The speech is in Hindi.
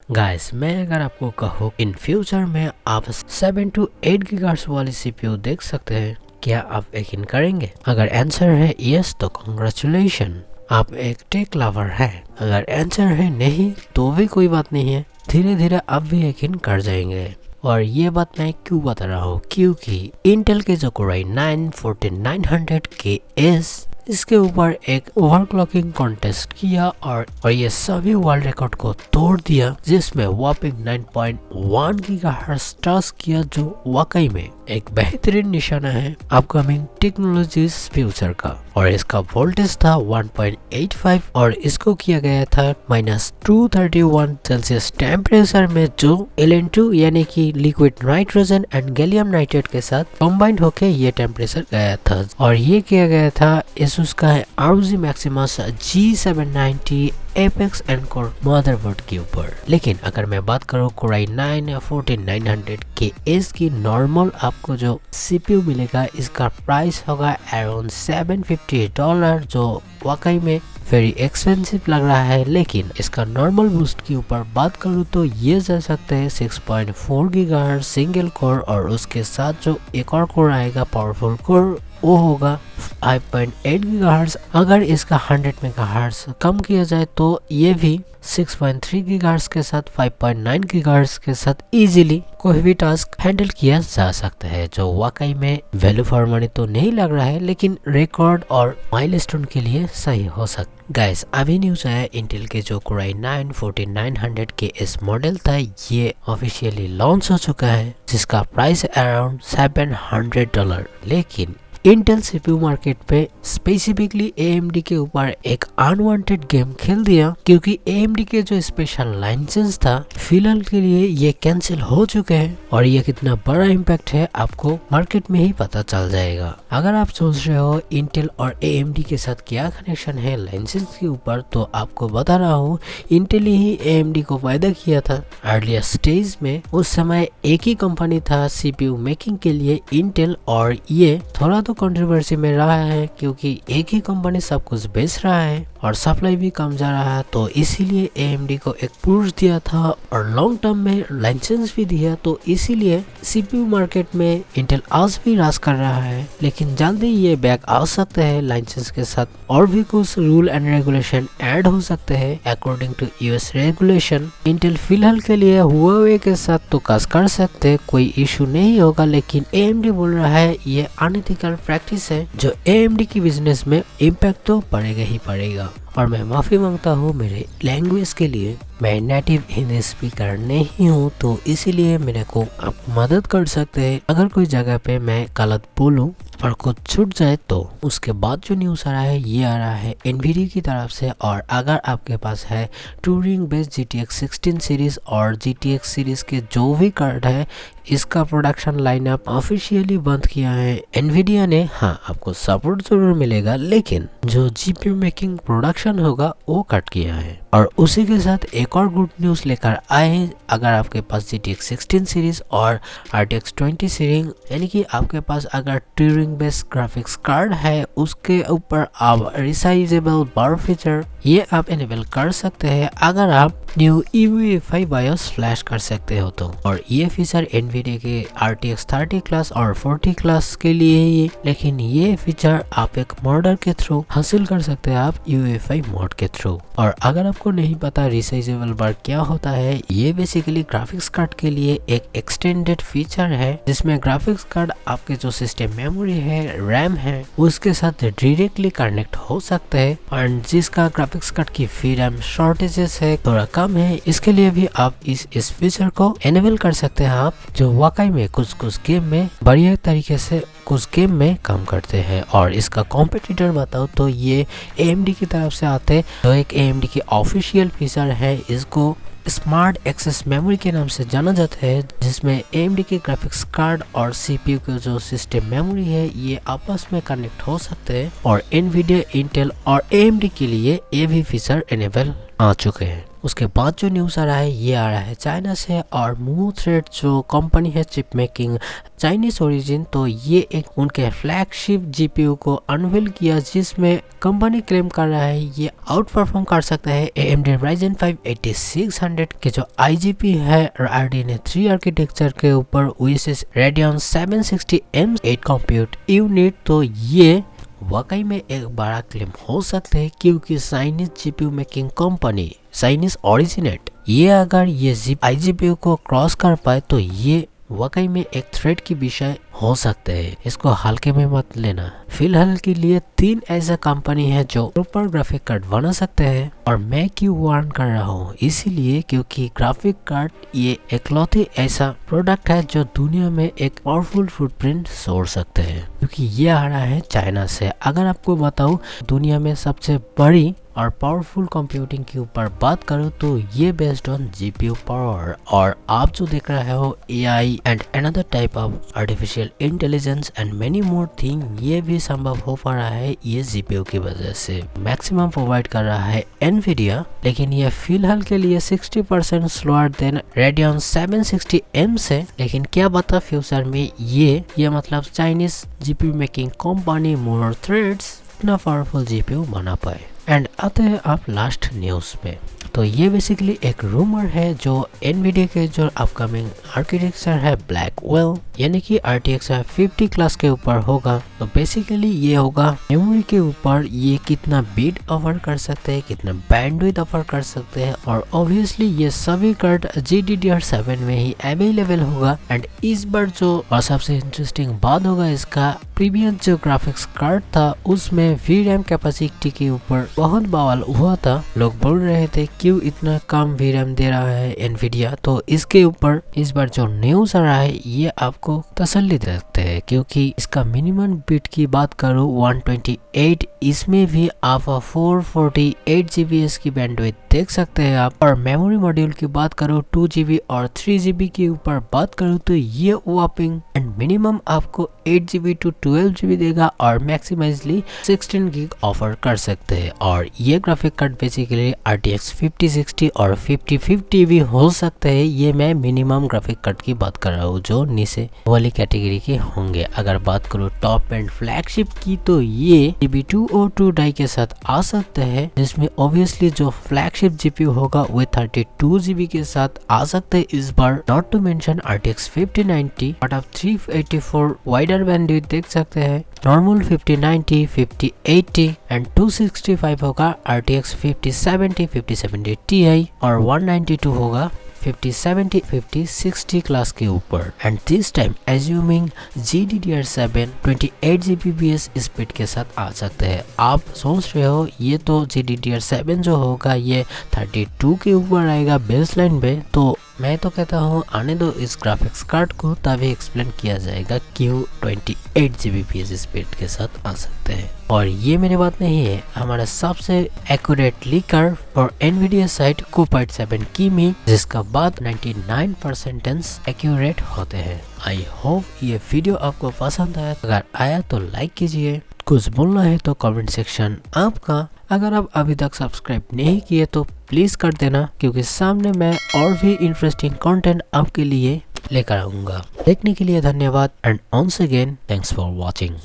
गाइस, मैं अगर आपको कहूँ इन फ्यूचर में आप 7 to 8 गीगाहर्ट्ज वाली सीपीयू देख सकते हैं, क्या आप यकीन करेंगे? अगर आंसर है यस तो कांग्रेचुलेशन, आप एक टेक लवर हैं। अगर आंसर है नहीं तो भी कोई बात नहीं है, धीरे धीरे आप भी यकीन कर जाएंगे। और ये बात मैं क्यों बता रहा हूँ, क्योंकि इंटेल के जो Core i9 14900KS इसके ऊपर एक ओवरक्लॉकिंग कॉन्टेस्ट किया और ये सभी वर्ल्ड रिकॉर्ड को तोड़ दिया, जिसमें वॉपिंग 9.1 गीगाहर्ट्ज टच किया, जो वाकई में एक बेहतरीन निशाना है अपकमिंग टेक्नोलॉजीज फ्यूचर का। और इसका वोल्टेज था 1.85 और इसको किया गया था -231 सेल्सियस टेम्परेचर में, जो Ln2 यानी कि liquid nitrogen and gallium nitrate के साथ कंबाइंड होके ये टेम्परेचर गया था। और ये किया गया था ASUS का ROG Maximus G790 apex and core motherboard के ऊपर। लेकिन अगर मैं बात करूँ Core i9 14900KS की नॉर्मल आपको जो CPU मिलेगा, इसका प्राइस होगा अराउंड $750, जो वाकई में वेरी एक्सपेंसिव लग रहा है। लेकिन इसका नॉर्मल बूस्ट के ऊपर बात करूँ तो ये जा सकते हैं 6.4 गीगाहर्ट्ज सिंगल कोर, और उसके साथ जो एक और कोर आएगा पावरफुल कोर, वो होगा 5.8 गीगाहर्ट्ज। अगर इसका 100 मेगाहर्ट्ज कम किया जाए तो ये भी 6.3 गीगाहर्ट्ज के साथ 5.9 गीगाहर्ट्ज के साथ इजीली कोई भी टास्क हैंडल किया जा सकता है, जो वाकई में वैल्यू फॉर मनी तो नहीं लग रहा है, लेकिन रिकॉर्ड और माइलस्टोन के लिए सही हो सकता। गाइस, अभी न्यूज आया इंटेल के जो Core i9 14900KS मॉडल था, ये ऑफिशियली लॉन्च हो चुका है, जिसका प्राइस अराउंड $700। लेकिन इंटेल सीपीयू मार्केट पे स्पेसिफिकली AMD के ऊपर एक अनवांटेड गेम खेल दिया, क्योंकि AMD के जो स्पेशल लाइसेंस था फिलहाल के लिए ये कैंसिल हो चुके हैं। और ये कितना बड़ा इम्पैक्ट है आपको मार्केट में ही पता चल जाएगा। अगर आप सोच रहे हो इंटेल और AMD के साथ क्या कनेक्शन है लाइसेंस के ऊपर, तो आपको बता रहा हूँ इंटेल ही AMD को पैदा किया था अर्लियर स्टेज में। उस समय एक ही कंपनी था CPU मेकिंग के लिए, इंटेल, और ये थोड़ा तो कंट्रोवर्सी में रहा है, क्योंकि एक ही कंपनी सब कुछ बेच रहा है और सप्लाई भी कम जा रहा है, तो इसीलिए AMD को एक पुश दिया था और लॉन्ग टर्म में लाइसेंस भी दिया। तो इसीलिए CPU मार्केट में इंटेल आज भी राज कर रहा है, लेकिन जल्दी ये बैक आ सकते हैं लाइसेंस के साथ, और भी कुछ रूल एंड रेगुलेशन ऐड हो सकते हैं according to US regulation. Intel फिलहाल के लिए हुआवे के साथ तो काज कर सकते, कोई इशू नहीं होगा, लेकिन AMD बोल रहा है ये अनएथिकल प्रैक्टिस है, जो AMD की बिजनेस में इम्पैक्ट तो पड़ेगा ही पड़ेगा। और मैं माफी मांगता हूँ मेरे लैंग्वेज के लिए, मैं नेटिव हिंदी स्पीकर नहीं हूँ, तो इसीलिए मेरे को आप मदद कर सकते हैं। अगर कोई जगह पे मैं गलत बोलूँ और कुछ छूट जाए तो उसके बाद जो न्यूज़ आ रहा है ये आ रहा है NVIDIA की तरफ से। और अगर आपके पास है टूरिंग बेस्ड GTX 16 सीरीज और GTX सीरीज के जो भी कार्ड है, इसका प्रोडक्शन लाइनअप ऑफिशियली बंद किया है NVIDIA ने। हाँ, आपको सपोर्ट जरूर मिलेगा, लेकिन जो GPU मेकिंग प्रोडक्शन होगा वो कट किया है। और उसी के साथ एक और गुड न्यूज़ लेकर आए, अगर आपके पास GTX 16 सीरीज और RTX 20 सीरीज यानी कि आपके पास अगर ट्यूरिंग बेस्ड ग्राफिक्स कार्ड है, उसके ऊपर आप रिसाइजेबल बार फीचर ये आप इनेबल कर सकते हैं अगर आप न्यू UEFI BIOS फ्लैश कर सकते हो तो। और ये फीचर NVIDIA के RTX 30 क्लास और 40 क्लास के लिए ही, लेकिन ये फीचर आप एक मॉडर के थ्रू हासिल कर सकते हैं, आप UEFI मोड के थ्रू। और अगर आपको नहीं पता रिसाइजेबल बार क्या होता है, ये बेसिकली ग्राफिक्स कार्ड के लिए एक एक्सटेंडेड फीचर है, जिसमें ग्राफिक्स कार्ड आपके जो सिस्टम मेमोरी है, रैम है, उसके साथ डायरेक्टली कनेक्ट हो सकते हैं। और जिसका ग्राफिक्स कार्ड की VRAM शॉर्टेजेस है, थोड़ा कम है, इसके लिए भी आप इस फीचर को एनेबल कर सकते हैं आप, जो वाकई में कुछ गेम में बढ़िया तरीके से कुछ गेम में काम करते हैं। और इसका कॉम्पिटिटर बताओ तो ये AMD की तरफ से आते हैं, जो एक AMD की ऑफिशियल फीचर है, इसको स्मार्ट एक्सेस मेमोरी के नाम से जाना जाता है, जिसमें AMD के ग्राफिक्स कार्ड और CPU के जो सिस्टम मेमोरी है ये आपस में कनेक्ट हो सकते हैं। और NVIDIA, इंटेल और AMD के लिए ये भी फीचर एनेबल आ चुके हैं। उसके बाद जो न्यूज़ आ रहा है ये आ रहा है चाइना से, और मूव थ्रेड जो कंपनी है चिप मेकिंग चाइनीज ओरिजिन, तो ये एक उनके फ्लैगशिप जीपीयू को अनवील किया, जिसमें कंपनी क्लेम कर रहा है ये आउट परफॉर्म कर सकता है AMD Ryzen 5 8600 के जो IGP है RDNA 3 आर्किटेक्चर के ऊपर with Radeon 760M8 compute unit. तो ये वाकई में एक बड़ा क्लेम हो सकता है, क्योंकि Chinese GPU making company Chinese originate ये अगर ये IGPU को क्रॉस कर पाए तो ये वाकई में एक थ्रेट की विषय हो सकते हैं। इसको हल्के में मत लेना। फिलहाल के लिए 3 ऐसा कंपनी है जो प्रॉपर ग्राफिक कार्ड बना सकते हैं, और मैं क्यों वार्न कर रहा हूँ, इसीलिए क्योंकि ग्राफिक कार्ड ये इकलौती ऐसा प्रोडक्ट है जो दुनिया में एक पावरफुल फुटप्रिंट छोड़ सकते हैं, क्योंकि ये आ रहा है चाइना से। अगर आपको बताऊं दुनिया में सबसे बड़ी और पावरफुल कंप्यूटिंग के ऊपर बात करो तो ये बेस्ड ऑन जीपीयू पावर, और आप जो देख रहे हो AI and another type of artificial intelligence and many more thing, ये भी संभव हो पा रहा है ये जीपीयू की वजह से। मैक्सिमम प्रोवाइड कर रहा है एनवीडिया, लेकिन ये फिलहाल के लिए 60% स्लोअर देन Radeon 760M से। लेकिन क्या बता फ्यूचर में ये मतलब चाइनीज जीपीयू मेकिंग कंपनी मोर थ्रेड्स इतना पावरफुल जीपीयू बना पाए। एंड आते हैं आप लास्ट न्यूज़ पे। तो ये बेसिकली एक रूमर है जो एनवीडिया के जो अपकमिंग आर्किटेक्चर है ब्लैकवेल यानी कि RTX 50 क्लास के ऊपर होगा। तो बेसिकली ये होगा मेमोरी के ऊपर ये कितना बिट ऑफर कर सकते हैं, कितना बैंडविड्थ ऑफर कर सकते हैं, और ऑब्वियसली ये सभी कार्ड GDDR7 में ही अवेलेबल होगा। एंड इस बार जो और सबसे इंटरेस्टिंग बात होगा, इसका प्रीवियस जो ग्राफिक्स कार्ड था उसमें VRAM कैपेसिटी के ऊपर बहुत बवाल हुआ था। लोग बोल रहे थे क्यों इतना कम VRAM दे रहा है एनवीडिया। तो इसके ऊपर इस बार जो न्यूज़ आ रहा है ये आपको तसल्ली दे सकते हैं, क्योंकि इसका मिनिमम बिट की बात करो 128, इसमें भी आप 448 GBs की बैंडविड्थ देख सकते हैं आप। और मेमोरी मॉड्यूल की बात करो 2GB और 3GB के ऊपर बात करो तो ये वापिंग एंड मिनिमम आपको 8GB to 12GB देगा, और मैक्सिमाइजली 16 GB ऑफर कर सकते हैं। और ये ग्राफिक कार्ड बेसिकली RTX 5060 और 5050 भी हो सकते हैं। ये मैं मिनिमम ग्राफिक कार्ड की बात कर रहा हूँ जो नीचे वाली कैटेगरी के होंगे। अगर बात करो टॉप एंड फ्लैगशिप की तो ये GB202 डाई के साथ आ सकते हैं, जिसमें ऑब्वियसली जो फ्लैगशिप GPU होगा वो 32GB के साथ आ सकते हैं इस बार। Not to mention RTX 5090 but आप 384 वाइडर बैंडविड्थ देख सकते हैं। नॉर्मल 5090, 5080 एंड 265 होगा RTX 5070, 5070 Ti, और 192 होगा 5070, 5060 क्लास के ऊपर। And this time assuming GDDR7 28 Gbps speed के साथ आ सकते हैं। आप सोच रहे हो ये तो GDDR7 जो होगा ये 32 के ऊपर आएगा बेसलाइन पे, तो मैं तो कहता हूँ आने दो इस ग्राफिक्स कार्ड को, तभी एक्सप्लेन किया जाएगा क्यों 28 Gbps स्पीड के साथ आ सकते हैं। और ये मेरी बात नहीं है, हमारा सबसे accurate liquor for Nvidia site Copilot 7 कीमी, जिसका बात 99% एक्यूरेट होते हैं। आई होप ये वीडियो आपको पसंद आया। अगर आया तो लाइक कीजिए, कुछ बोलना है तो कमेंट सेक्शन आपका। अगर आप अभी तक सब्सक्राइब नहीं किए तो प्लीज कर देना, क्योंकि सामने मैं और भी इंटरेस्टिंग कंटेंट आपके लिए लेकर आऊंगा। देखने के लिए धन्यवाद and once again thanks for watching.